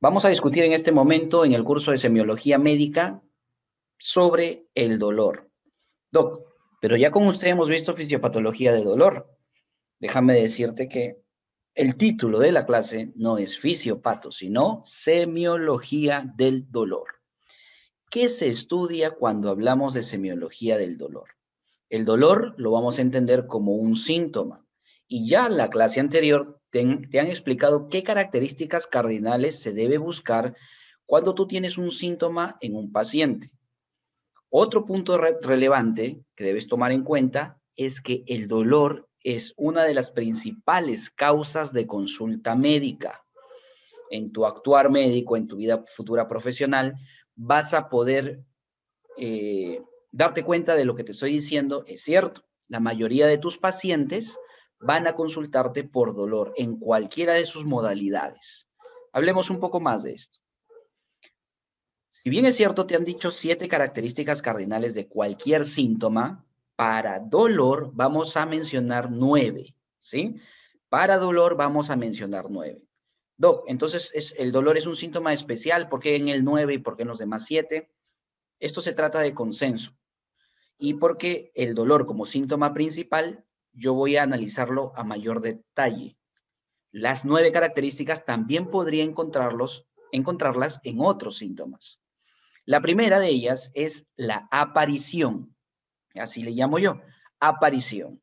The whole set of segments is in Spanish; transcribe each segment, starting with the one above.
Vamos a discutir en este momento en el curso de semiología médica sobre el dolor. Doc, pero ya con usted hemos visto fisiopatología de dolor. Déjame decirte que el título de la clase no es fisiopato, sino semiología del dolor. ¿Qué se estudia cuando hablamos de semiología del dolor? El dolor lo vamos a entender como un síntoma. Y ya en la clase anterior te han explicado qué características cardinales se debe buscar cuando tú tienes un síntoma en un paciente. Otro punto relevante que debes tomar en cuenta es que el dolor es una de las principales causas de consulta médica. En tu actuar médico, en tu vida futura profesional, vas a poder darte cuenta de lo que te estoy diciendo es cierto. La mayoría de tus pacientes van a consultarte por dolor en cualquiera de sus modalidades. Hablemos un poco más de esto. Si bien es cierto, te han dicho 7 características cardinales de cualquier síntoma, para dolor vamos a mencionar 9, ¿sí? Para dolor vamos a mencionar 9. Doc, entonces el dolor es un síntoma especial, ¿por qué en el 9 y por qué en los demás 7? Esto se trata de consenso. Y porque el dolor como síntoma principal, yo voy a analizarlo a mayor detalle. Las 9 características también podría encontrarlas en otros síntomas. La primera de ellas es la aparición, así le llamo yo, aparición.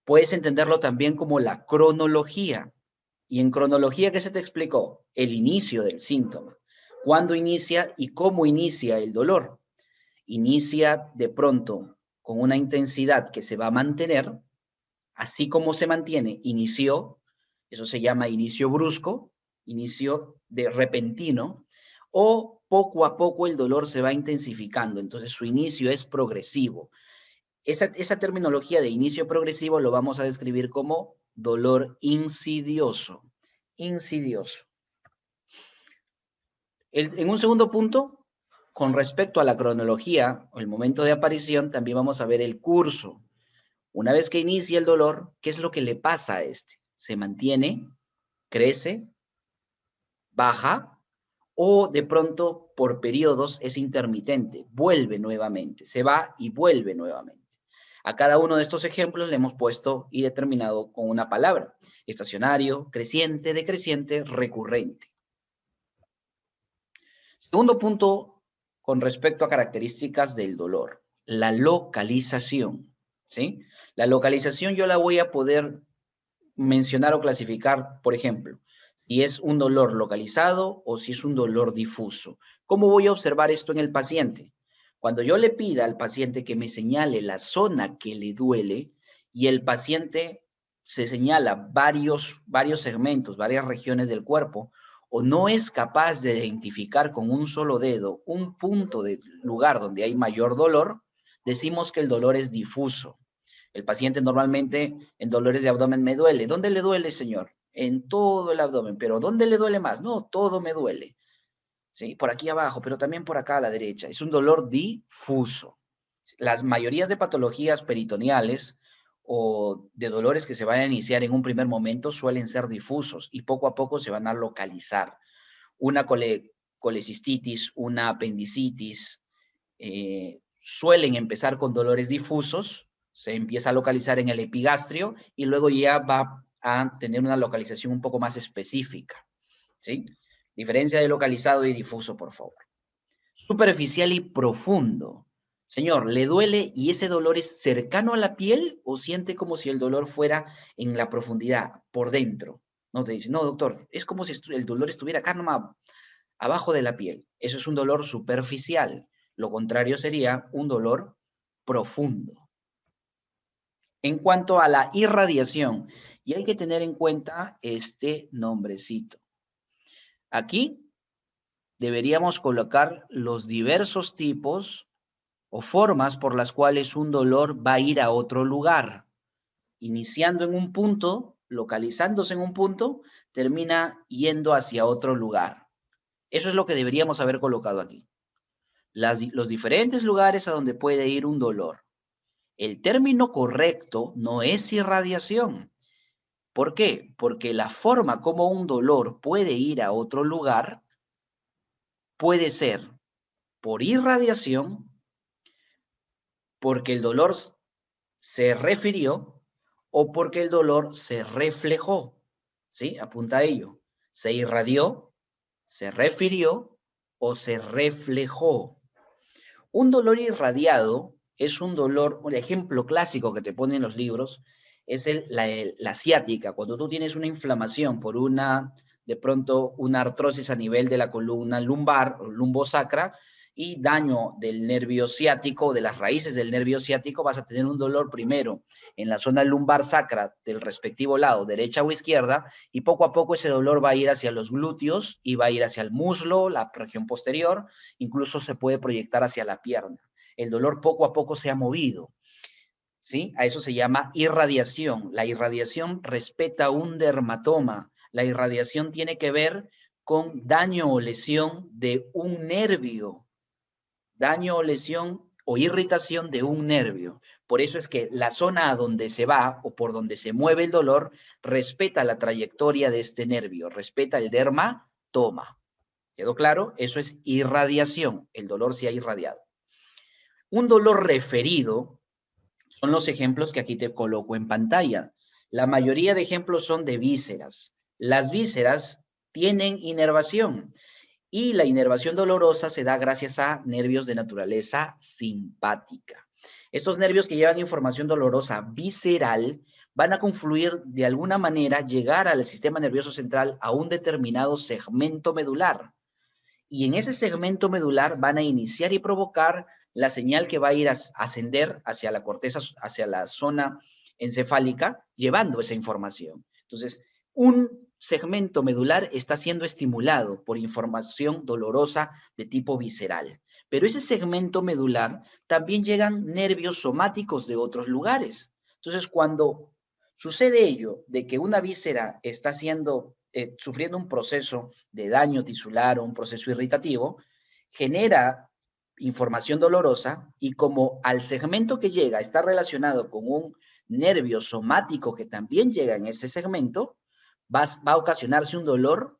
Puedes entenderlo también como la cronología. Y en cronología, ¿qué se te explicó? El inicio del síntoma. ¿Cuándo inicia y cómo inicia el dolor? Inicia de pronto con una intensidad que se va a mantener, así como se mantiene, inició, eso se llama inicio brusco, inicio de repentino, o poco a poco el dolor se va intensificando, entonces su inicio es progresivo. Esa terminología de inicio progresivo lo vamos a describir como dolor insidioso, insidioso. En un segundo punto, con respecto a la cronología o el momento de aparición, también vamos a ver el curso. Una vez que inicia el dolor, ¿qué es lo que le pasa a este? ¿Se mantiene, crece, baja o de pronto por periodos es intermitente, vuelve nuevamente, se va y vuelve nuevamente? A cada uno de estos ejemplos le hemos puesto y determinado con una palabra: estacionario, creciente, decreciente, recurrente. Segundo punto, con respecto a características del dolor, la localización, ¿sí? La localización yo la voy a poder mencionar o clasificar, por ejemplo, si es un dolor localizado o si es un dolor difuso. ¿Cómo voy a observar esto en el paciente? Cuando yo le pida al paciente que me señale la zona que le duele y el paciente se señala varios segmentos, varias regiones del cuerpo, o no es capaz de identificar con un solo dedo un punto de lugar donde hay mayor dolor, decimos que el dolor es difuso. El paciente normalmente en dolores de abdomen me duele. ¿Dónde le duele, señor? En todo el abdomen. ¿Pero dónde le duele más? No, todo me duele. ¿Sí? Por aquí abajo, pero también por acá a la derecha. Es un dolor difuso. Las mayorías de patologías peritoneales o de dolores que se van a iniciar en un primer momento suelen ser difusos y poco a poco se van a localizar. Una colecistitis, una apendicitis, suelen empezar con dolores difusos, se empieza a localizar en el epigastrio y luego ya va a tener una localización un poco más específica, ¿sí? Diferencia de localizado y difuso, por favor. Superficial y profundo. Señor, ¿le duele y ese dolor es cercano a la piel o siente como si el dolor fuera en la profundidad, por dentro? No te dice, no, doctor, es como si el dolor estuviera acá nomás, abajo de la piel. Eso es un dolor superficial. Lo contrario sería un dolor profundo. En cuanto a la irradiación, y hay que tener en cuenta este nombrecito. Aquí deberíamos colocar los diversos tipos o formas por las cuales un dolor va a ir a otro lugar. Iniciando en un punto, localizándose en un punto, termina yendo hacia otro lugar. Eso es lo que deberíamos haber colocado aquí. Los diferentes lugares a donde puede ir un dolor. El término correcto no es irradiación. ¿Por qué? Porque la forma como un dolor puede ir a otro lugar puede ser por irradiación, porque el dolor se refirió o porque el dolor se reflejó. ¿Sí? Apunta a ello. Se irradió, se refirió o se reflejó. Un dolor irradiado es un dolor, un ejemplo clásico que te ponen los libros, es la ciática. Cuando tú tienes una inflamación por de pronto, una artrosis a nivel de la columna lumbar o lumbosacra y daño del nervio ciático, de las raíces del nervio ciático, vas a tener un dolor primero en la zona lumbar sacra del respectivo lado, derecha o izquierda, y poco a poco ese dolor va a ir hacia los glúteos y va a ir hacia el muslo, la región posterior, incluso se puede proyectar hacia la pierna. El dolor poco a poco se ha movido, ¿sí? A eso se llama irradiación. La irradiación respeta un dermatoma. La irradiación tiene que ver con daño o lesión de un nervio, daño o lesión o irritación de un nervio. Por eso es que la zona a donde se va o por donde se mueve el dolor respeta la trayectoria de este nervio, respeta el dermatoma. ¿Quedó claro? Eso es irradiación. El dolor se ha irradiado. Un dolor referido son los ejemplos que aquí te coloco en pantalla. La mayoría de ejemplos son de vísceras. Las vísceras tienen inervación y la inervación dolorosa se da gracias a nervios de naturaleza simpática. Estos nervios que llevan información dolorosa visceral van a confluir de alguna manera, llegar al sistema nervioso central a un determinado segmento medular. Y en ese segmento medular van a iniciar y provocar la señal que va a ir a ascender hacia la corteza, hacia la zona encefálica, llevando esa información. Entonces, un segmento medular está siendo estimulado por información dolorosa de tipo visceral. Pero ese segmento medular también llegan nervios somáticos de otros lugares. Entonces, cuando sucede ello, de que una víscera está sufriendo un proceso de daño tisular o un proceso irritativo, genera información dolorosa y como al segmento que llega está relacionado con un nervio somático que también llega en ese segmento, va a ocasionarse un dolor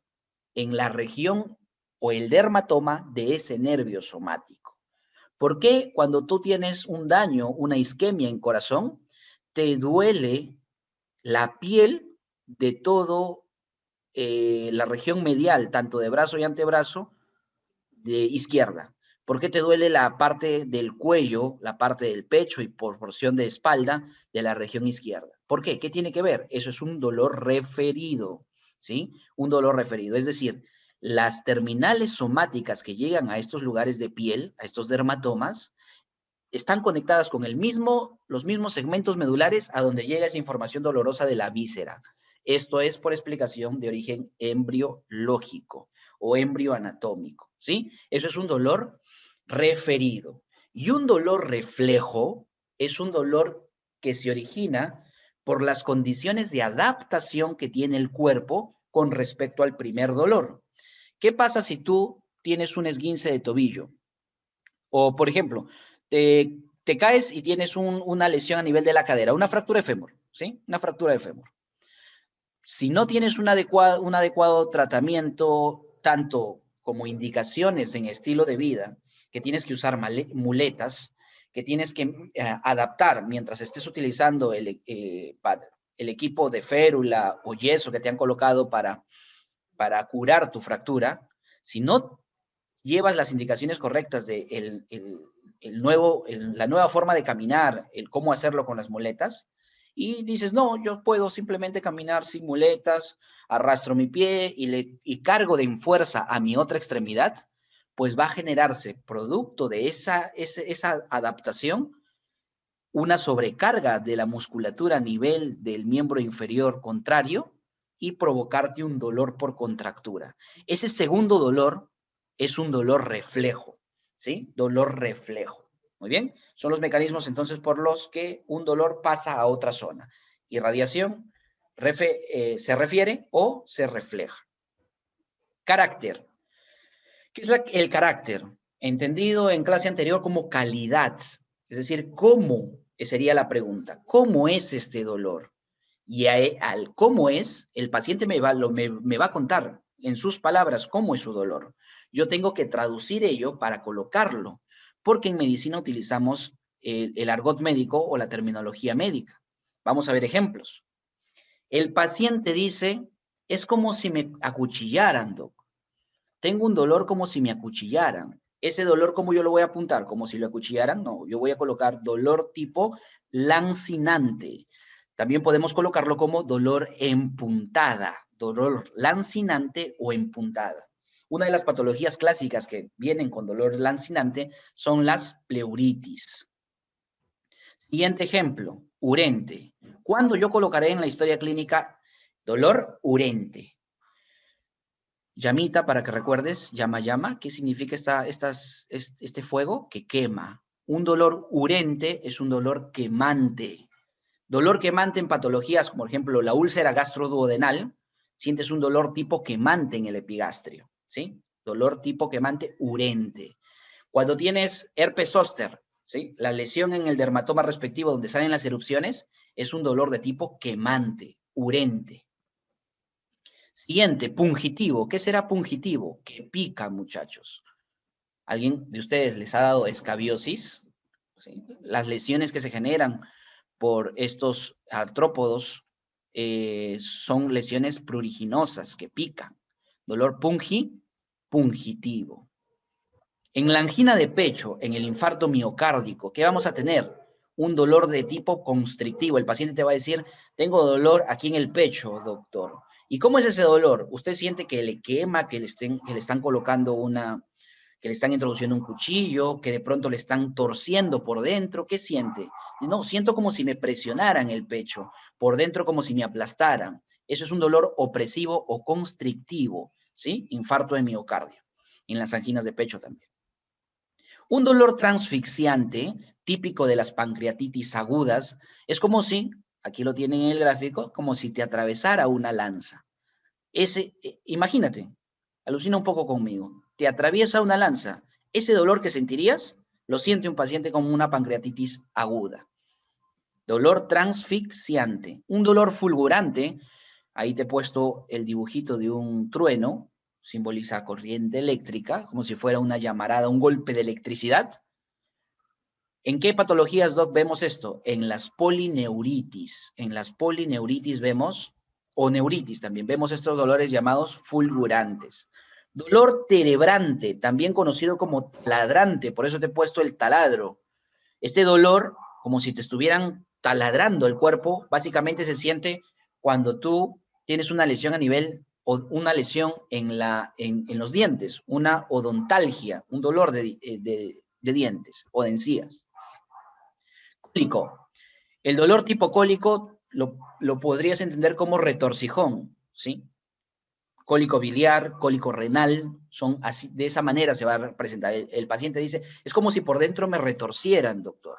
en la región o el dermatoma de ese nervio somático. ¿Por qué cuando tú tienes un daño, una isquemia en corazón, te duele la piel de todo la región medial, tanto de brazo y antebrazo, de izquierda? ¿Por qué te duele la parte del cuello, la parte del pecho y por porción de espalda de la región izquierda? ¿Por qué? ¿Qué tiene que ver? Eso es un dolor referido, ¿sí? Un dolor referido. Es decir, las terminales somáticas que llegan a estos lugares de piel, a estos dermatomas, están conectadas con los mismos segmentos medulares a donde llega esa información dolorosa de la víscera. Esto es por explicación de origen embriológico o embrioanatómico, ¿sí? Eso es un dolor referido. Y un dolor reflejo es un dolor que se origina por las condiciones de adaptación que tiene el cuerpo con respecto al primer dolor. ¿Qué pasa si tú tienes un esguince de tobillo? O, por ejemplo, te caes y tienes una lesión a nivel de la cadera, una fractura de fémur, ¿sí? Una fractura de fémur. Si no tienes un adecuado tratamiento, tanto como indicaciones en estilo de vida, que tienes que usar muletas, que tienes que adaptar mientras estés utilizando el equipo de férula o yeso que te han colocado para curar tu fractura, si no llevas las indicaciones correctas de la nueva forma de caminar, el cómo hacerlo con las muletas, y dices, no, yo puedo simplemente caminar sin muletas, arrastro mi pie y cargo de fuerza a mi otra extremidad, pues va a generarse, producto de esa adaptación, una sobrecarga de la musculatura a nivel del miembro inferior contrario y provocarte un dolor por contractura. Ese segundo dolor es un dolor reflejo, ¿sí? Dolor reflejo. Muy bien, son los mecanismos entonces por los que un dolor pasa a otra zona. Irradiación se refiere o se refleja. Carácter. ¿Qué es el carácter? Entendido en clase anterior como calidad, es decir, ¿cómo? Sería la pregunta. ¿Cómo es este dolor? Y al cómo es, el paciente me va a contar en sus palabras cómo es su dolor. Yo tengo que traducir ello para colocarlo, porque en medicina utilizamos el argot médico o la terminología médica. Vamos a ver ejemplos. El paciente dice, es como si me acuchillaran, doc. Tengo un dolor como si me acuchillaran. Ese dolor, ¿cómo yo lo voy a apuntar? ¿Como si lo acuchillaran? No, yo voy a colocar dolor tipo lancinante. También podemos colocarlo como dolor en puntada, dolor lancinante o en puntada. Una de las patologías clásicas que vienen con dolor lancinante son las pleuritis. Siguiente ejemplo, urente. ¿Cuándo yo colocaré en la historia clínica dolor urente? Llamita, para que recuerdes, llama, llama. ¿Qué significa este fuego? Que quema. Un dolor urente es un dolor quemante. Dolor quemante en patologías, como por ejemplo la úlcera gastroduodenal, sientes un dolor tipo quemante en el epigastrio, ¿sí? Dolor tipo quemante urente. Cuando tienes herpes zóster, ¿sí? La lesión en el dermatoma respectivo donde salen las erupciones, es un dolor de tipo quemante, urente. Siguiente, pungitivo. ¿Qué será pungitivo? Que pica, muchachos. ¿Alguien de ustedes les ha dado escabiosis? ¿Sí? Las lesiones que se generan por estos artrópodos son lesiones pruriginosas que pican. Dolor pungitivo. En la angina de pecho, en el infarto miocárdico, ¿qué vamos a tener? Un dolor de tipo constrictivo. El paciente te va a decir, tengo dolor aquí en el pecho, doctor. ¿Y cómo es ese dolor? Usted siente que le quema, que le están colocando que le están introduciendo un cuchillo, que de pronto le están torciendo por dentro. ¿Qué siente? No, siento como si me presionaran el pecho, por dentro como si me aplastaran. Eso es un dolor opresivo o constrictivo, ¿sí? Infarto de miocardio. En las anginas de pecho también. Un dolor transfixiante, típico de las pancreatitis agudas, es como si, aquí lo tienen en el gráfico, como si te atravesara una lanza. Imagínate, alucina un poco conmigo, te atraviesa una lanza, ese dolor que sentirías, lo siente un paciente con una pancreatitis aguda. Dolor transfixiante, un dolor fulgurante, ahí te he puesto el dibujito de un trueno, simboliza corriente eléctrica, como si fuera una llamarada, un golpe de electricidad. ¿En qué patologías, Doc, vemos esto? En las polineuritis. En las polineuritis vemos, o neuritis también, vemos estos dolores llamados fulgurantes. Dolor terebrante, también conocido como taladrante, por eso te he puesto el taladro. Este dolor, como si te estuvieran taladrando el cuerpo, básicamente se siente cuando tú tienes una lesión a nivel, o una lesión en los dientes, una odontalgia, un dolor de dientes o de encías. Cólico. El dolor tipo cólico lo podrías entender como retorcijón, ¿sí? Cólico biliar, cólico renal, son así, de esa manera se va a presentar. El paciente dice, es como si por dentro me retorcieran, doctor.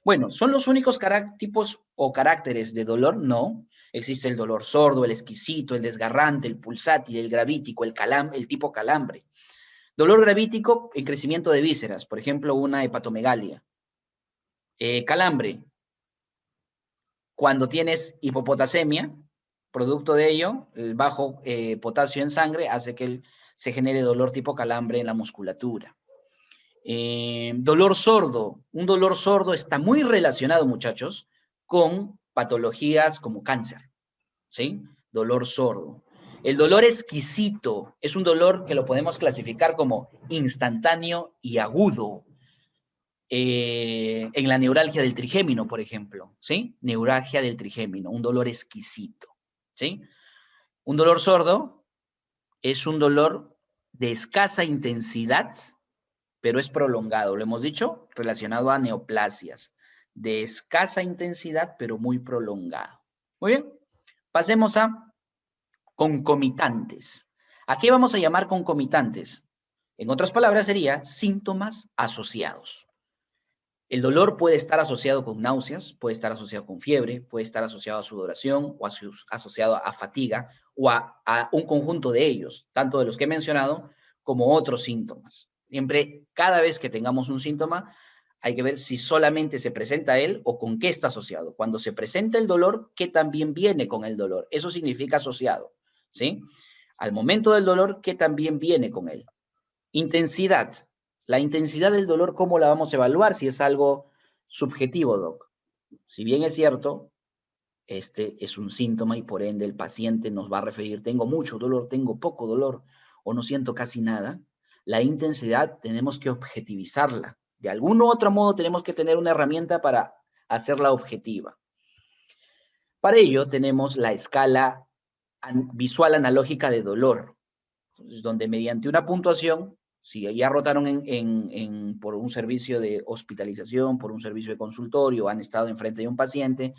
Bueno, ¿son los únicos tipos o caracteres de dolor? No. Existe el dolor sordo, el exquisito, el desgarrante, el pulsátil, el gravítico, el tipo calambre. Dolor gravítico en crecimiento de vísceras, por ejemplo, una hepatomegalia. Calambre, cuando tienes hipopotasemia, producto de ello, el bajo potasio en sangre hace que se genere dolor tipo calambre en la musculatura. Dolor sordo. Un dolor sordo está muy relacionado, muchachos, con patologías como cáncer, ¿sí? Dolor sordo. El dolor exquisito es un dolor que lo podemos clasificar como instantáneo y agudo. En la neuralgia del trigémino, por ejemplo, ¿sí? Neuralgia del trigémino, un dolor exquisito, ¿sí? Un dolor sordo es un dolor de escasa intensidad, pero es prolongado, lo hemos dicho, relacionado a neoplasias, de escasa intensidad, pero muy prolongado. Muy bien, pasemos a concomitantes. ¿A qué vamos a llamar concomitantes? En otras palabras, sería síntomas asociados. El dolor puede estar asociado con náuseas, puede estar asociado con fiebre, puede estar asociado a sudoración o asociado a fatiga o a un conjunto de ellos, tanto de los que he mencionado como otros síntomas. Siempre, cada vez que tengamos un síntoma, hay que ver si solamente se presenta él o con qué está asociado. Cuando se presenta el dolor, ¿qué también viene con el dolor? Eso significa asociado, ¿sí? al momento del dolor, ¿qué también viene con él? Intensidad. La intensidad del dolor, ¿cómo la vamos a evaluar si es algo subjetivo, doc? Si bien es cierto, este es un síntoma y por ende el paciente nos va a referir, tengo mucho dolor, tengo poco dolor o no siento casi nada. La intensidad tenemos que objetivizarla. De algún u otro modo tenemos que tener una herramienta para hacerla objetiva. Para ello tenemos la escala visual analógica de dolor, donde mediante una puntuación, si ya rotaron por un servicio de hospitalización, por un servicio de consultorio, han estado enfrente de un paciente,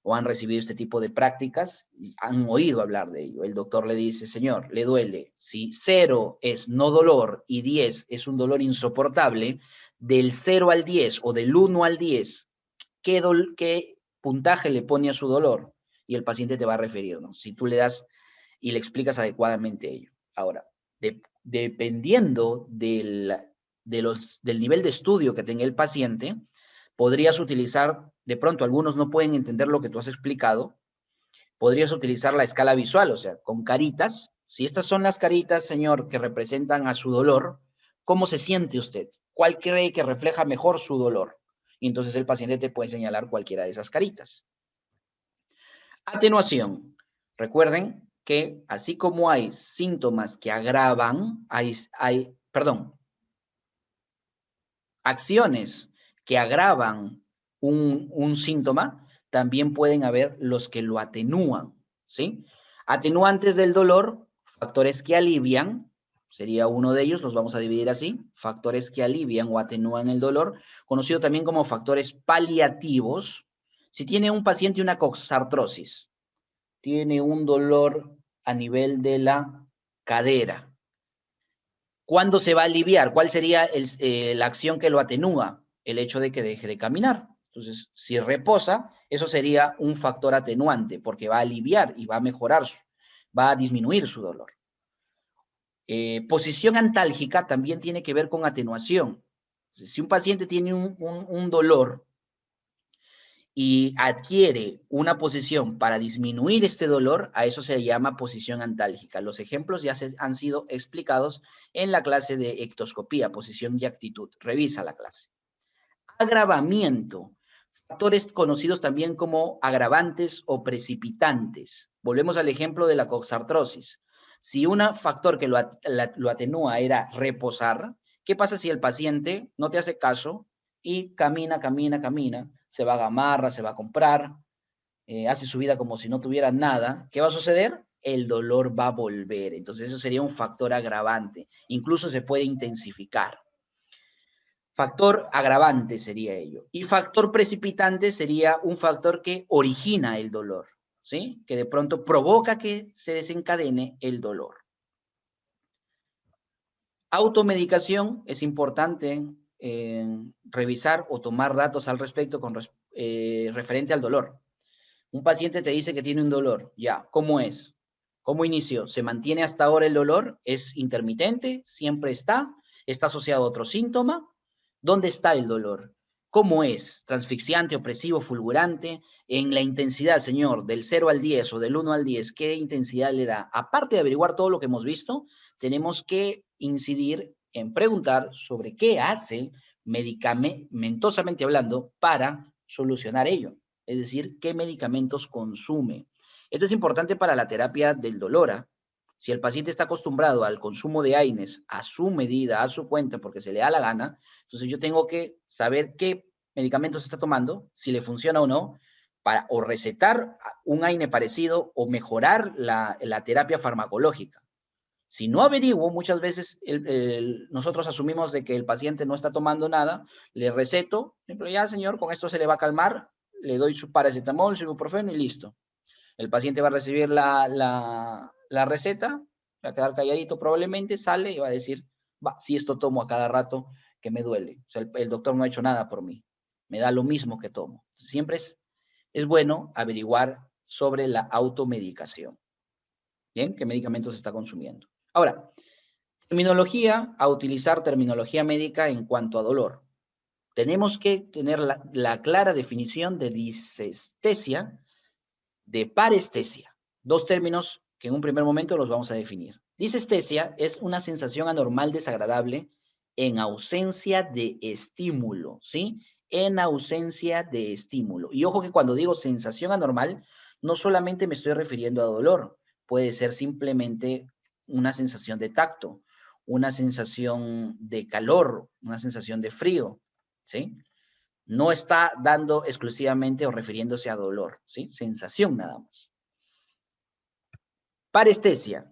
o han recibido este tipo de prácticas, han oído hablar de ello. El doctor le dice, señor, le duele. Si 0 es no dolor y 10 es un dolor insoportable, del 0 al 10 o del 1 al 10, ¿qué puntaje le pone a su dolor? Y el paciente te va a referir, ¿no? Si tú le das y le explicas adecuadamente ello. Ahora, dependiendo del nivel de estudio que tenga el paciente, podrías utilizar, de pronto algunos no pueden entender lo que tú has explicado, podrías utilizar la escala visual, o sea, con caritas. Si estas son las caritas, señor, que representan a su dolor, ¿cómo se siente usted? ¿Cuál cree que refleja mejor su dolor? Y entonces el paciente te puede señalar cualquiera de esas caritas. Atenuación. Recuerden que así como hay síntomas que agravan, acciones que agravan un síntoma, también pueden haber los que lo atenúan, ¿sí? Atenuantes del dolor, factores que alivian, sería uno de ellos, los vamos a dividir así, factores que alivian o atenúan el dolor, conocido también como factores paliativos. Si tiene un paciente una coxartrosis, tiene un dolor a nivel de la cadera, ¿cuándo se va a aliviar? ¿Cuál sería la acción que lo atenúa? El hecho de que deje de caminar. Entonces, si reposa, eso sería un factor atenuante, porque va a aliviar y va a mejorar, va a disminuir su dolor. Posición antálgica también tiene que ver con atenuación. Si un paciente tiene un dolor y adquiere una posición para disminuir este dolor, a eso se llama posición antálgica. Los ejemplos ya han sido explicados en la clase de ectoscopía, posición y actitud. Revisa la clase. Agravamiento. Factores conocidos también como agravantes o precipitantes. Volvemos al ejemplo de la coxartrosis. Si un factor que lo atenúa era reposar, ¿qué pasa si el paciente no te hace caso y camina, se va a Gamarra, se va a comprar, hace su vida como si no tuviera nada? ¿Qué va a suceder? El dolor va a volver. Entonces eso sería un factor agravante. Incluso se puede intensificar. Factor agravante sería ello. Y factor precipitante sería un factor que origina el dolor, ¿sí? Que de pronto provoca que se desencadene el dolor. Automedicación, es importante revisar o tomar datos al respecto referente al dolor. Un paciente te dice que tiene un dolor, ya, ¿cómo es? ¿Cómo inició? ¿Se mantiene hasta ahora el dolor? ¿Es intermitente? ¿Siempre está? ¿Está asociado a otro síntoma? ¿Dónde está el dolor? ¿Cómo es? ¿Transfixiante, opresivo, fulgurante? En la intensidad, señor, del 0 al 10 o del 1 al 10, ¿qué intensidad le da? Aparte de averiguar todo lo que hemos visto, tenemos que incidir en preguntar sobre qué hace medicamentosamente hablando para solucionar ello. Es decir, qué medicamentos consume. Esto es importante para la terapia del dolor. Si el paciente está acostumbrado al consumo de AINES a su medida, a su cuenta, porque se le da la gana, entonces yo tengo que saber qué medicamentos está tomando, si le funciona o no, para o recetar un AINE parecido o mejorar la terapia farmacológica. Si no averiguo, muchas veces nosotros asumimos de que el paciente no está tomando nada, le receto, pero ya señor, con esto se le va a calmar, le doy su paracetamol, su ibuprofeno y listo. El paciente va a recibir la receta, va a quedar calladito probablemente, sale y va a decir, va, si esto tomo a cada rato, que me duele. O sea, el doctor no ha hecho nada por mí, me da lo mismo que tomo. Siempre es bueno averiguar sobre la automedicación. ¿Bien? ¿Qué medicamentos está consumiendo? Ahora, terminología, a utilizar terminología médica en cuanto a dolor. Tenemos que tener la clara definición de disestesia, de parestesia. Dos términos que en un primer momento los vamos a definir. Disestesia es una sensación anormal desagradable en ausencia de estímulo, ¿sí? En ausencia de estímulo. Y ojo que cuando digo sensación anormal, no solamente me estoy refiriendo a dolor, puede ser simplemente una sensación de tacto, una sensación de calor, una sensación de frío, ¿sí? No está dando exclusivamente o refiriéndose a dolor, ¿sí? Sensación nada más. Parestesia,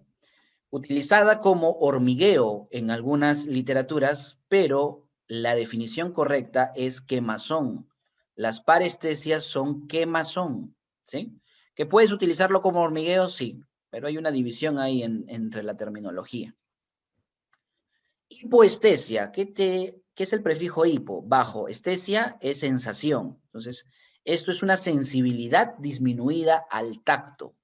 utilizada como hormigueo en algunas literaturas, pero la definición correcta es quemazón. Las parestesias son quemazón, ¿sí? ¿Que puedes utilizarlo como hormigueo? Sí, pero hay una división ahí entre la terminología. Hipoestesia, ¿qué es el prefijo hipo? Bajo, estesia es sensación. Entonces, esto es una sensibilidad disminuida al tacto.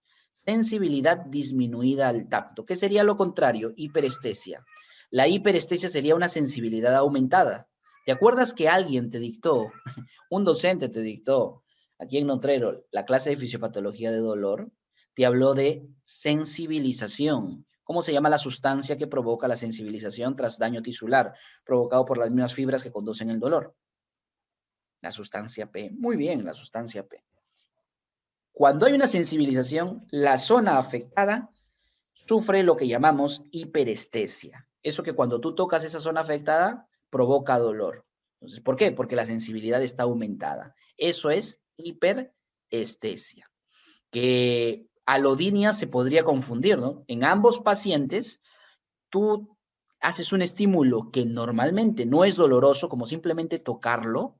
Sensibilidad disminuida al tacto. ¿Qué sería lo contrario? Hiperestesia. La hiperestesia sería una sensibilidad aumentada. ¿Te acuerdas que alguien te dictó, un docente te dictó, aquí en Notrero, la clase de fisiopatología de dolor? Te habló de sensibilización. ¿Cómo se llama la sustancia que provoca la sensibilización tras daño tisular, provocado por las mismas fibras que conducen el dolor? La sustancia P. Muy bien, la sustancia P. Cuando hay una sensibilización, la zona afectada sufre lo que llamamos hiperestesia. Eso que cuando tú tocas esa zona afectada, provoca dolor. Entonces, ¿por qué? Porque la sensibilidad está aumentada. Eso es hiperestesia. Que alodinia se podría confundir, ¿no? En ambos pacientes, tú haces un estímulo que normalmente no es doloroso, como simplemente tocarlo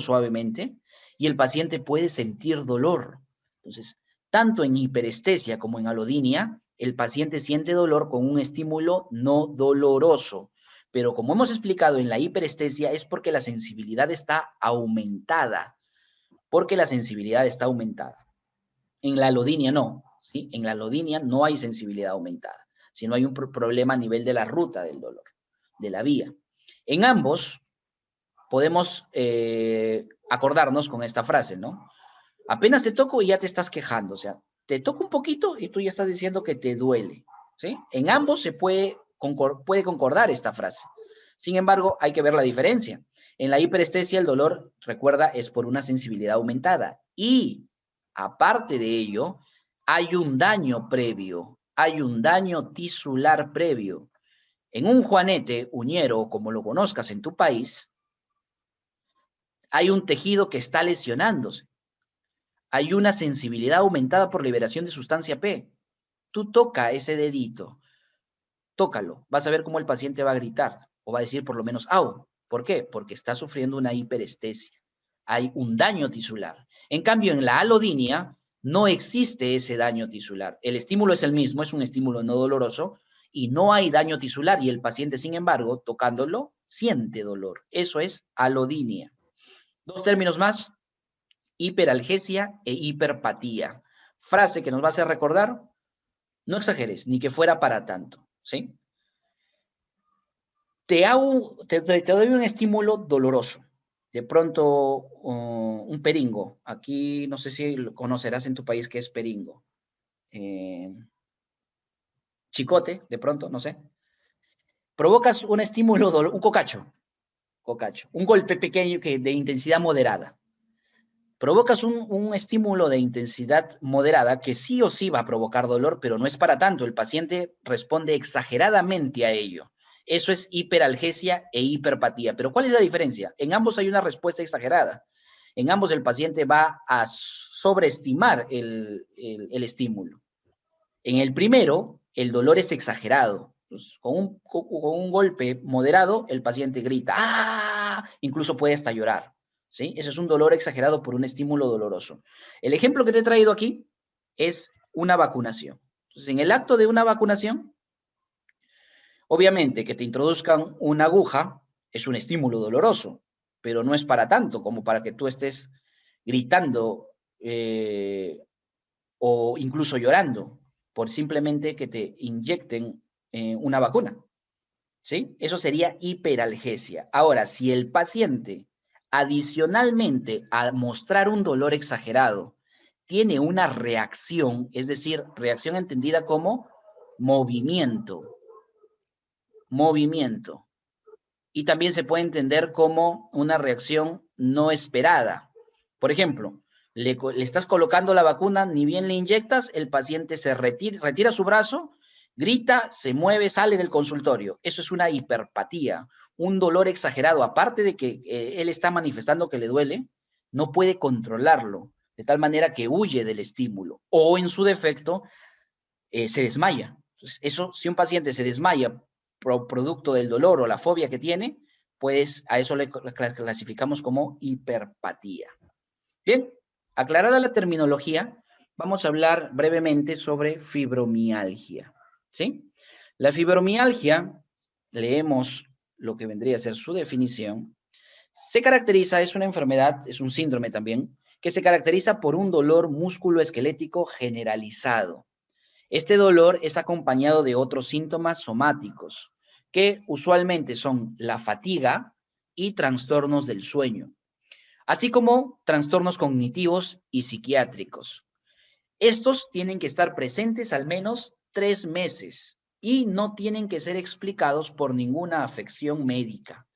suavemente, y el paciente puede sentir dolor. Entonces, tanto en hiperestesia como en alodinia, el paciente siente dolor con un estímulo no doloroso. Pero como hemos explicado en la hiperestesia, es porque la sensibilidad está aumentada. Porque la sensibilidad está aumentada. En la alodinia no, ¿sí? En la alodinia no hay sensibilidad aumentada, sino hay un problema a nivel de la ruta del dolor, de la vía. En ambos podemos acordarnos con esta frase, ¿no? Apenas te toco y ya te estás quejando, o sea, te toco un poquito y tú ya estás diciendo que te duele, ¿sí? En ambos se puede concordar esta frase. Sin embargo, hay que ver la diferencia. En la hiperestesia el dolor, recuerda, es por una sensibilidad aumentada y aparte de ello, hay un daño previo, hay un daño tisular previo. En un juanete, uñero, como lo conozcas en tu país, hay un tejido que está lesionándose. Hay una sensibilidad aumentada por liberación de sustancia P. Tú toca ese dedito, tócalo, vas a ver cómo el paciente va a gritar o va a decir por lo menos au. ¿Por qué? Porque está sufriendo una hiperestesia. Hay un daño tisular. En cambio, en la alodinia no existe ese daño tisular. El estímulo es el mismo, es un estímulo no doloroso y no hay daño tisular y el paciente, sin embargo, tocándolo, siente dolor. Eso es alodinia. Dos términos más, hiperalgesia e hiperpatía. Frase que nos va a hacer recordar, no exageres, ni que fuera para tanto, ¿sí? Te doy un estímulo doloroso. De pronto, un peringo. Aquí no sé si lo conocerás en tu país qué es peringo. Chicote, de pronto, no sé. Provocas un estímulo, un cocacho, un golpe pequeño de intensidad moderada. Provocas un estímulo de intensidad moderada que sí o sí va a provocar dolor, pero no es para tanto. El paciente responde exageradamente a ello. Eso es hiperalgesia e hiperpatía. Pero ¿cuál es la diferencia? En ambos hay una respuesta exagerada. En ambos el paciente va a sobreestimar el estímulo. En el primero, el dolor es exagerado. Pues, con un golpe moderado, el paciente grita, ¡ah! Incluso puede hasta llorar. ¿Sí? Ese es un dolor exagerado por un estímulo doloroso. El ejemplo que te he traído aquí es una vacunación. Entonces, en el acto de una vacunación, obviamente que te introduzcan una aguja es un estímulo doloroso, pero no es para tanto como para que tú estés gritando o incluso llorando por simplemente que te inyecten una vacuna. ¿Sí? Eso sería hiperalgesia. Ahora, si el paciente, adicionalmente a mostrar un dolor exagerado, tiene una reacción, es decir, reacción entendida como movimiento, movimiento. Y también se puede entender como una reacción no esperada. Por ejemplo, le estás colocando la vacuna, ni bien le inyectas, el paciente se retira su brazo, grita, se mueve, sale del consultorio. Eso es una hiperpatía, un dolor exagerado. Aparte de que él está manifestando que le duele, no puede controlarlo, de tal manera que huye del estímulo. O en su defecto, se desmaya. Entonces, eso, si un paciente se desmaya producto del dolor o la fobia que tiene, pues a eso le clasificamos como hiperpatía. Bien, aclarada la terminología, vamos a hablar brevemente sobre fibromialgia. ¿Sí? La fibromialgia, leemos lo que vendría a ser su definición, se caracteriza, es una enfermedad, es un síndrome también, que se caracteriza por un dolor musculoesquelético generalizado. Este dolor es acompañado de otros síntomas somáticos, que usualmente son la fatiga y trastornos del sueño, así como trastornos cognitivos y psiquiátricos. Estos tienen que estar presentes al menos 3 meses y no tienen que ser explicados por ninguna afección médica,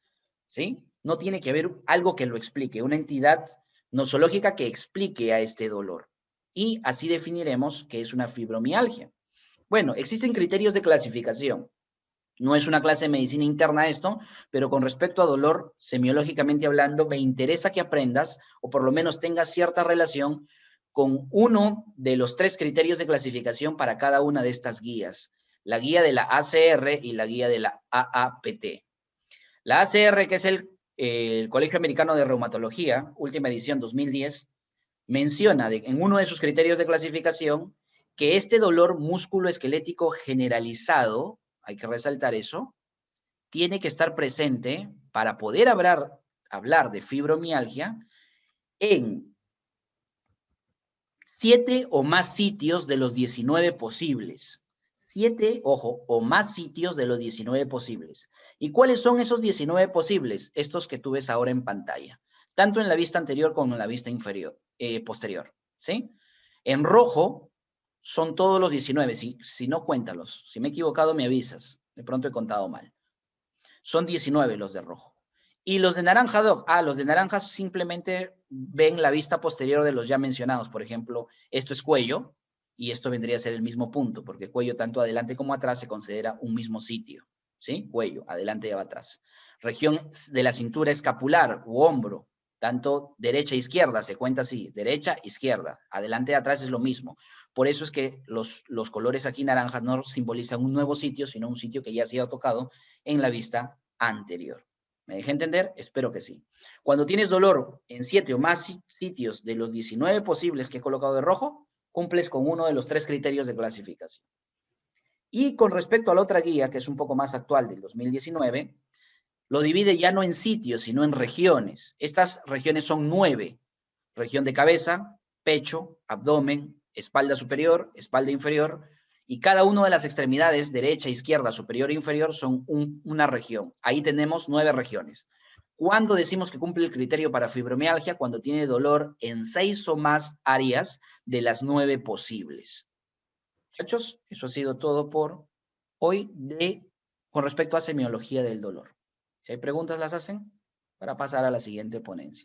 ¿sí? No tiene que haber algo que lo explique, una entidad nosológica que explique a este dolor. Y así definiremos qué es una fibromialgia. Bueno, existen criterios de clasificación. No es una clase de medicina interna esto, pero con respecto a dolor, semiológicamente hablando, me interesa que aprendas, o por lo menos tengas cierta relación con uno de los 3 criterios de clasificación para cada una de estas guías. La guía de la ACR y la guía de la AAPT. La ACR, que es el Colegio Americano de Reumatología, última edición 2010, menciona en uno de sus criterios de clasificación que este dolor musculoesquelético generalizado, hay que resaltar eso, tiene que estar presente para poder hablar de fibromialgia en 7 o más sitios de los 19 posibles. 7, ojo, o más sitios de los 19 posibles. ¿Y cuáles son esos 19 posibles? Estos que tú ves ahora en pantalla, tanto en la vista anterior como en la vista posterior, ¿sí? En rojo son todos los 19, si no, cuéntalos. Si me he equivocado, me avisas. De pronto he contado mal. Son 19 los de rojo. Y los de naranja, Doc. Los de naranja simplemente ven la vista posterior de los ya mencionados. Por ejemplo, esto es cuello y esto vendría a ser el mismo punto, porque cuello tanto adelante como atrás se considera un mismo sitio. ¿Sí? Cuello, adelante y atrás. Región de la cintura escapular u hombro, tanto derecha e izquierda, se cuenta así, derecha, izquierda, adelante y atrás es lo mismo. Por eso es que los colores aquí naranjas no simbolizan un nuevo sitio, sino un sitio que ya ha sido tocado en la vista anterior. ¿Me dejé entender? Espero que sí. Cuando tienes dolor en 7 o más sitios de los 19 posibles que he colocado de rojo, cumples con uno de los 3 criterios de clasificación. Y con respecto a la otra guía, que es un poco más actual, del 2019, lo divide ya no en sitios, sino en regiones. Estas regiones son 9. Región de cabeza, pecho, abdomen, espalda superior, espalda inferior, y cada una de las extremidades, derecha, izquierda, superior e inferior, son una región. Ahí tenemos 9 regiones. ¿Cuándo decimos que cumple el criterio para fibromialgia? Cuando tiene dolor en 6 o más áreas de las 9 posibles. Muchachos, eso ha sido todo por hoy con respecto a semiología del dolor. Si hay preguntas, las hacen para pasar a la siguiente ponencia.